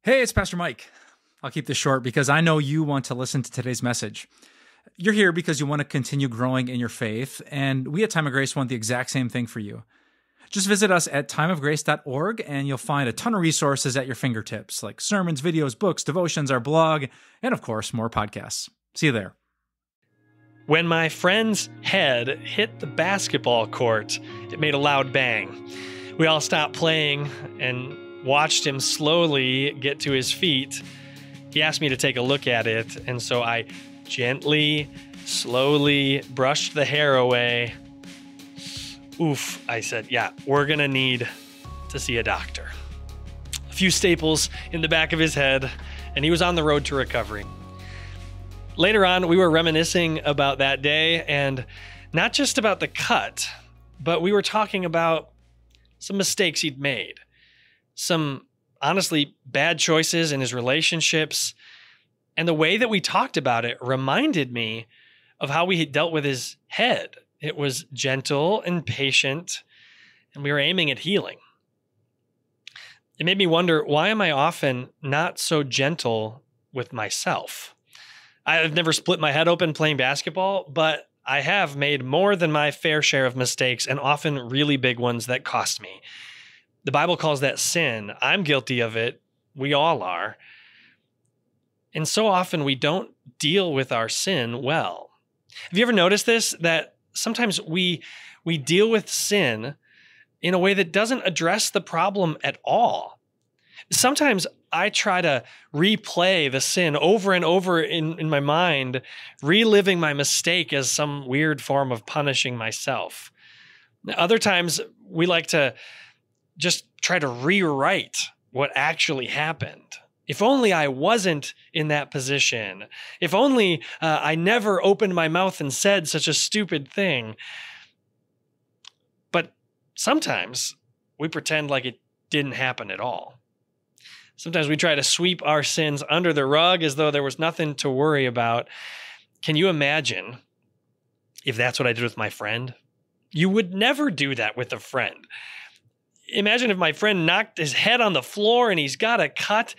Hey, it's Pastor Mike. I'll keep this short because I know you want to listen to today's message. You're here because you want to continue growing in your faith, and we at Time of Grace want the exact same thing for you. Just visit us at timeofgrace.org, and you'll find a ton of resources at your fingertips, like sermons, videos, books, devotions, our blog, and of course, more podcasts. See you there. When my friend's head hit the basketball court, it made a loud bang. We all stopped playing and watched him slowly get to his feet. He asked me to take a look at it, and so I gently, slowly brushed the hair away. Oof, I said, yeah, we're gonna need to see a doctor. A few staples in the back of his head, and he was on the road to recovery. Later on, we were reminiscing about that day, and not just about the cut, but we were talking about some mistakes he'd made. Some honestly bad choices in his relationships. And the way that we talked about it reminded me of how we had dealt with his head. It was gentle and patient, and we were aiming at healing. It made me wonder, why am I often not so gentle with myself? I've never split my head open playing basketball, but I have made more than my fair share of mistakes, and often really big ones that cost me. The Bible calls that sin. I'm guilty of it. We all are. And so often we don't deal with our sin well. Have you ever noticed this? That sometimes we deal with sin in a way that doesn't address the problem at all. Sometimes I try to replay the sin over and over in my mind, reliving my mistake as some weird form of punishing myself. Other times we like to just try to rewrite what actually happened. If only I wasn't in that position. If only I never opened my mouth and said such a stupid thing. But sometimes we pretend like it didn't happen at all. Sometimes we try to sweep our sins under the rug as though there was nothing to worry about. Can you imagine if that's what I did with my friend? You would never do that with a friend. Imagine if my friend knocked his head on the floor and he's got a cut,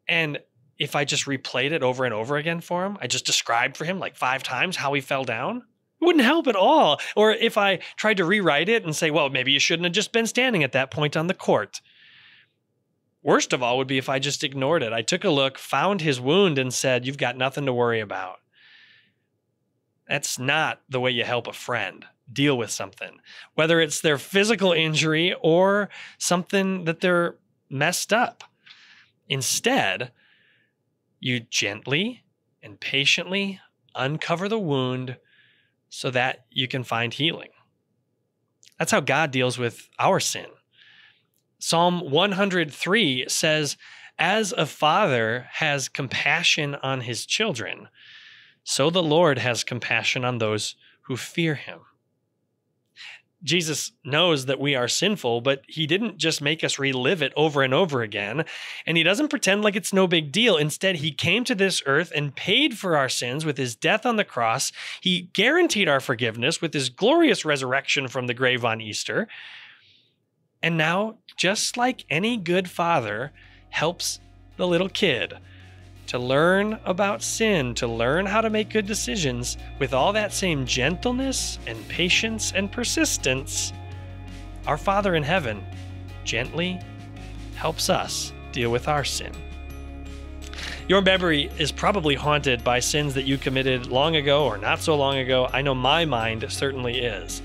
and if I just replayed it over and over again for him, I just described for him like 5 times how he fell down, it wouldn't help at all. Or if I tried to rewrite it and say, well, maybe you shouldn't have just been standing at that point on the court. Worst of all would be if I just ignored it. I took a look, found his wound, and said, you've got nothing to worry about. That's not the way you help a friend deal with something, whether it's their physical injury or something that they're messed up. Instead, you gently and patiently uncover the wound so that you can find healing. That's how God deals with our sin. Psalm 103 says, as a father has compassion on his children, so the Lord has compassion on those who fear him. Jesus knows that we are sinful, but he didn't just make us relive it over and over again. And he doesn't pretend like it's no big deal. Instead, he came to this earth and paid for our sins with his death on the cross. He guaranteed our forgiveness with his glorious resurrection from the grave on Easter. And now, just like any good father helps the little kid to learn about sin, to learn how to make good decisions, with all that same gentleness and patience and persistence, our Father in heaven gently helps us deal with our sin. Your memory is probably haunted by sins that you committed long ago or not so long ago. I know my mind certainly is.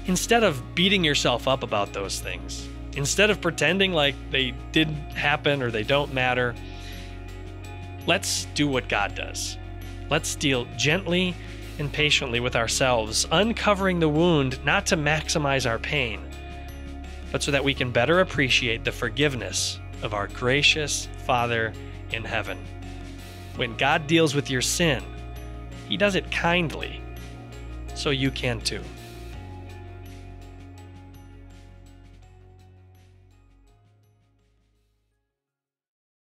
Instead of beating yourself up about those things, instead of pretending like they didn't happen or they don't matter, let's do what God does. Let's deal gently and patiently with ourselves, uncovering the wound not to maximize our pain, but so that we can better appreciate the forgiveness of our gracious Father in heaven. When God deals with your sin, he does it kindly, so you can too.